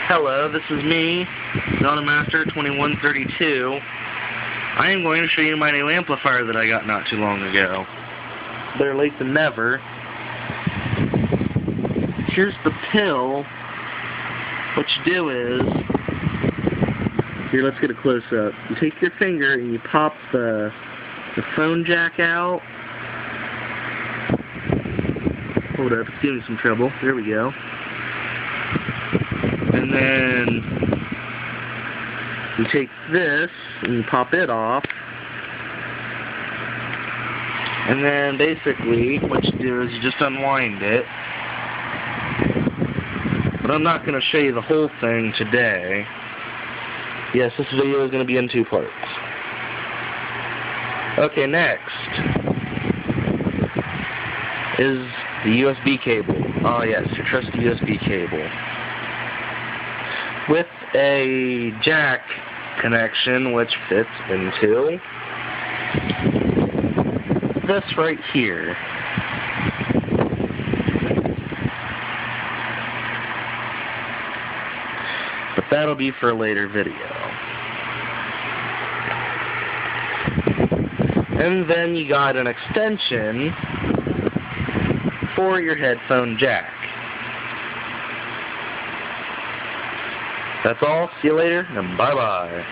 Hello, this is me, Master 2132. I am going to show you my new amplifier that I got not too long ago. Better late than never. Here's the pill. What you do is, here, let's get a close-up. You take your finger and you pop the phone jack out. Hold up, it's giving me some trouble. There we go. And then you take this and you pop it off. And then basically what you do is you just unwind it. But I'm not going to show you the whole thing today. Yes, this video is going to be in 2 parts. Okay, next is the USB cable. Oh yes, your trusty USB cable. With a jack connection which fits into this right here. But that'll be for a later video. And then you got an extension for your headphone jack. That's all. See you later, and bye-bye.